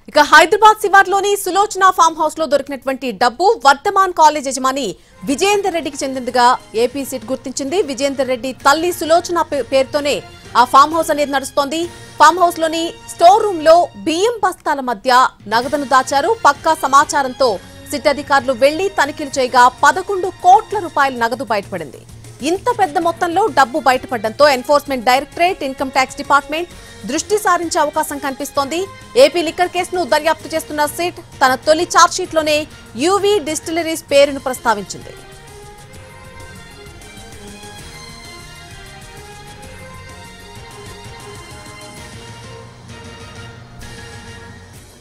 ఇక Hyderabad శివార్లోని Sulochana farm house లో దొరికినటువంటి డబ్బు వర్ధమాన్ కాలేజ్ యజమాని విజయేందర్ రెడ్డికి చెందినదిగా ఏపీ సిట్ గుర్తించింది. విజయేందర్ రెడ్డి తల్లి సులోచన పేరుతోనే ఆ ఫామ్ హౌస్ అనేది నడుస్తోంది. ఫామ్ హౌస్ లోని స్టోర్ రూమ్ లో బియ్యం బస్తాల మధ్య నగదును దాచారు. పక్కా సమాచారంతో సిట్ అధికారులు వెళ్లి తనిఖీలు చేయగా 11 కోట్ల రూపాయల నగదు బయటపడింది. ఇంత పెద్ద మొత్తంలో డబ్బు బయటపడడంతో enforcement directorate, income tax department దృష్టి సారించే అవకాశం కనిపిస్తోంది. ఏపీ లిక్కర్ కేసును దర్యాప్తు చేస్తున్న సిట్ తన తొలి ఛార్జ్షీట్లోనే యూవీ డిస్టిలరీస్ పేరును ప్రస్తావించింది.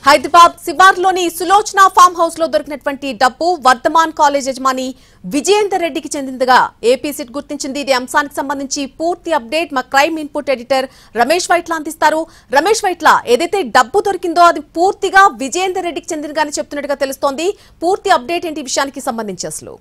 హైదరాబాద్ శివార్లోని సులోచన ఫామ్ హౌస్ లో దొరికినటువంటి డబ్బు వర్ధమాన్ కాలేజ్ యజమాని విజయేందర్ రెడ్డికి చెందినదిగా ఏపీ సిట్ గుర్తించింది. ఇది అంశానికి సంబంధించి పూర్తి అప్డేట్ మా crime input editor Ramesh Vaitla అందిస్తారు. రమేష్ వైట్ల, ఏదైతే డబ్బు దొరికిందో అది పూర్తిగా విజయేందర్ రెడ్డికి చెందినగానే చెప్తున్నట్టుగా తెలుస్తోంది. పూర్తి అప్డేట్ ఏంటి విషయానికి సంబంధించి అసలు?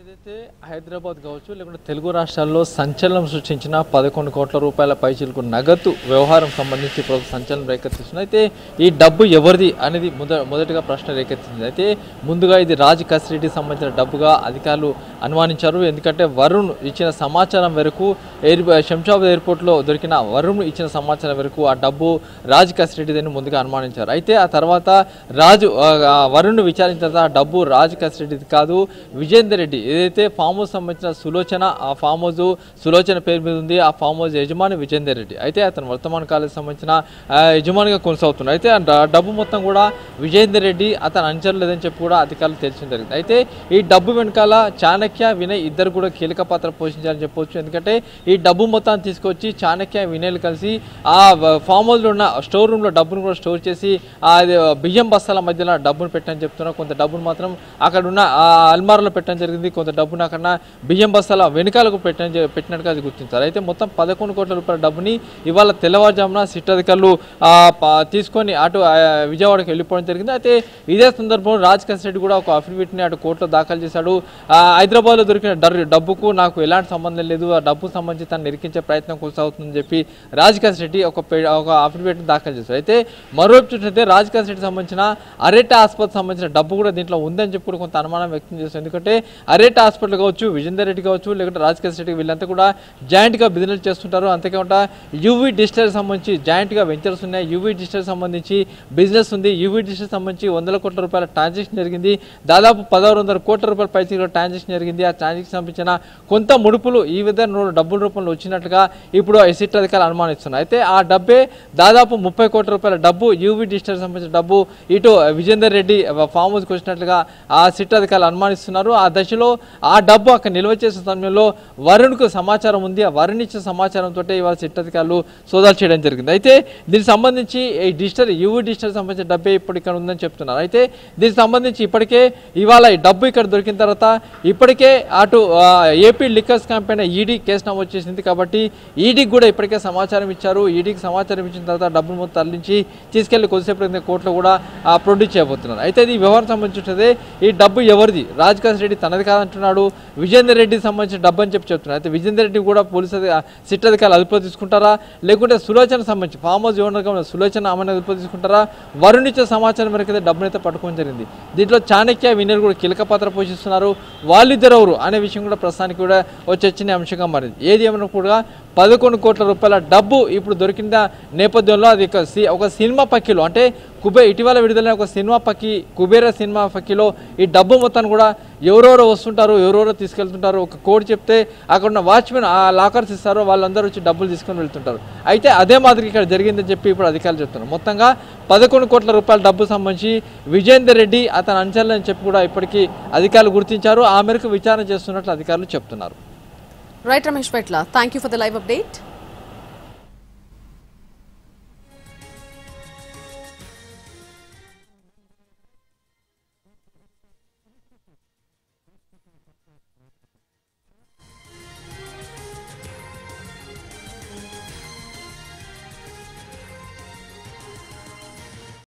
ఏదైతే హైదరాబాద్ కావచ్చు లేకుంటే తెలుగు రాష్ట్రాల్లో సంచలనం సృష్టించిన 11 కోట్ల రూపాయల పైచిలకు నగదు వ్యవహారం సంబంధించి సంచలనం రేకెత్తిస్తుంది. అయితే ఈ డబ్బు ఎవరిది అనేది మొదటిగా ప్రశ్న రేకెత్తింది. అయితే ముందుగా ఇది రాజ్ కస్టడీకి సంబంధించిన డబ్బుగా అధికారులు అనుమానించారు. ఎందుకంటే వరుణ్ ఇచ్చిన సమాచారం వరకు శంషాబాద్ ఎయిర్పోర్ట్లో దొరికిన వరుణ్ ఇచ్చిన సమాచారం వరకు ఆ డబ్బు రాజ్ కస్టడీదని ముందుగా అనుమానించారు. అయితే ఆ తర్వాత వరుణ్ విచారించిన తర్వాత ఆ డబ్బు రాజ్ కస్టడీది కాదు, విజయేందర్ రెడ్డి ఏదైతే ఫామ్ హౌస్ సంబంధించిన సులోచన, ఆ ఫామ్ హౌస్ సులోచన పేరు మీద ఉంది. ఆ ఫామ్ హౌస్ యజమాని విజయేందర్ రెడ్డి. అయితే అతను వర్ధమాన్ కాలేజ్ సంబంధించిన యజమానిగా కొనసాగుతున్నాడు. అయితే ఆ డబ్బు మొత్తం కూడా విజయేందర్ రెడ్డి అతను అంచలేదని చెప్పి కూడా అధికారులు తెలియడం జరిగింది. అయితే ఈ డబ్బు వెనకాల చాణక్య, వినయ్ ఇద్దరు కూడా కీలక పాత్ర పోషించాలని చెప్పవచ్చు. ఎందుకంటే ఈ డబ్బు మొత్తాన్ని తీసుకొచ్చి చాణక్య, వినయ్లు కలిసి ఆ ఫామ్ హౌస్లో ఉన్న స్టోర్ రూమ్లో డబ్బును కూడా స్టోర్ చేసి ఆ బియ్యం బస్తాల మధ్యలో డబ్బును పెట్టని చెప్తున్నారు. కొంత డబ్బును మాత్రం అక్కడ ఉన్న అల్మారాలో పెట్టడం జరిగింది. కొంత డబ్బును అక్కడ బియ్యం బస్తాల వెనుకాలకు పెట్టినట్టుగా అది గుర్తించారు. అయితే మొత్తం 11 కోట్ల రూపాయల డబ్బుని ఇవాళ తెల్లవారుజామున సిట్ అధికారులు తీసుకొని అటు విజయవాడకు వెళ్ళిపోవడం జరిగింది. అయితే ఇదే సందర్భంలో రాజ్ కస్టడీ కూడా ఒక అఫిడవిట్ని అటు కోర్టులో దాఖలు చేశాడు. హైదరాబాద్లో దొరికిన డబ్బుకు నాకు ఎలాంటి సంబంధం లేదు, ఆ డబ్బుకు సంబంధించి తను నిరికించే ప్రయత్నం కొనసాగుతుందని చెప్పి రాజ్ కస్టడీ ఒక అఫిడవిట్ని దాఖలు చేశారు. అయితే మరోవైపు చూసినట్లయితే రాజ్ కస్టడీకి సంబంధించిన అరెట్ ఆసుపత్రికి సంబంధించిన డబ్బు కూడా దీంట్లో ఉందని చెప్పి కూడా కొంత అనుమానం వ్యక్తం చేస్తారు. ఎందుకంటే అరెట్ హాస్పిటల్ కావచ్చు, విజయేందర్ రెడ్డి కావచ్చు, లేకుంటే రాజ్ కస్టడీ వీళ్ళంతా కూడా జాయింట్గా బిజినెస్ చేస్తుంటారు. అంతేకాకుండా యూవీ డిజిటల్ సంబంధించి జాయింట్గా వెంచర్స్ ఉన్నాయి. యూవీ డిజిటల్ సంబంధించి బిజినెస్ ఉంది. యూవీ డిజిటల్ సంబంధించి 100 కోట్ల రూపాయల ట్రాన్సాక్షన్ జరిగింది. దాదాపు 1600 కోట్ల రూపాయల పైసలు ట్రాన్సాక్షన్ జరిగింది. ఆ ట్రాన్సాక్షన్ సంబంధించిన కొంత ముడుపులు ఈ విధంగా డబ్బుల రూపంలో వచ్చినట్లుగా ఇప్పుడు సిట్ అధికారులు అనుమానిస్తున్నారు. అయితే ఆ డబ్బే దాదాపు 30 కోట్ల రూపాయల డబ్బు యూవీ డిజిటల్ సంబంధించిన డబ్బు ఇటు విజయేందర్ రెడ్డి ఫామ్ హౌస్కి వచ్చినట్లుగా ఆ సిట్ అధికారులు అనుమానిస్తున్నారు. ఆ దశలో ఆ డబ్బు అక్కడ నిల్వ చేసే సమయంలో వరుణ్కు సమాచారం ఉంది. ఆ వరుణ్ ఇచ్చిన సమాచారంతో ఇవాళ సిట్ అధికారులు సోదాలు చేయడం జరిగింది. అయితే దీనికి సంబంధించి ఈ యూవీ డిజిటల్ సంబంధించిన డబ్బే ఇప్పుడు ఇక్కడ ఉందని చెప్తున్నారు. అయితే దీనికి సంబంధించి ఇప్పటికే ఇవాళ ఈ డబ్బు ఇక్కడ దొరికిన తర్వాత ఇప్పటికే అటు AP liquors company ED case నమోదు చేసింది. కాబట్టి ఈడీకి కూడా ఇప్పటికే సమాచారం ఇచ్చారు. ఈడీకి సమాచారం ఇచ్చిన తర్వాత డబ్బును మొత్తం తరలించి తీసుకెళ్లి కొద్దిసేపు కోర్టులో కూడా ప్రొడ్యూస్ చేయబోతున్నారు. అయితే ఈ వ్యవహారం సంబంధించినదే ఈ డబ్బు ఎవరిది, రాజ్ రెడ్డి తనది కాదంటున్నాడు, విజయేందర్ రెడ్డికి సంబంధించిన డబ్బు అని చెప్తున్నారు. అయితే విజయేందర్ రెడ్డి కూడా పోలీసు సిట్ అధికారులు అదుపులో తీసుకుంటారా, లేకుంటే సులోచన సంబంధించి ఫామ్ హౌస్ ఓనర్గా సులోచన ఆమెను అదుపులో తీసుకుంటారా? వరుణ్ ఇచ్చే సమాచారం మేరకు డబ్బునైతే పట్టుకోవడం జరిగింది. దీంట్లో చాణక్య, వినయ్ కూడా కీలక పాత్ర పోషిస్తున్నారు. వాళ్ళిద్దరు ఎవరు అనే విషయం కూడా ప్రస్తుతానికి కూడా చర్చనీయ అంశంగా మారింది. ఏది ఏమైనా కూడా 11 కోట్ల రూపాయల డబ్బు ఇప్పుడు దొరికిన నేపథ్యంలో అది ఒక సినిమా పక్కిలో, అంటే ఇటీవల విడుదలైన ఒక సినిమా పక్కి, కుబేర సినిమా పక్కిలో ఈ డబ్బు మొత్తాన్ని కూడా ఎవరెవరో వస్తుంటారు, ఎవరెవరో తీసుకెళ్తుంటారు. ఒక కోడ్ చెప్తే అక్కడ ఉన్న వాచ్మెన్ ఆ లాకర్స్ ఇస్తారో వాళ్ళందరూ వచ్చి డబ్బులు తీసుకొని వెళ్తుంటారు. అయితే అదే మాదిరి ఇక్కడ జరిగిందని చెప్పి ఇప్పుడు అధికారులు చెప్తున్నారు. మొత్తంగా 11 కోట్ల రూపాయల డబ్బు సంబంధించి విజయేందర్ రెడ్డి అతను అంచలని చెప్పి కూడా ఇప్పటికీ అధికారులు గుర్తించారు. ఆ మేరకు విచారణ చేస్తున్నట్లు అధికారులు చెప్తున్నారు. Right Ramesh Vaitla, thank you for the live update.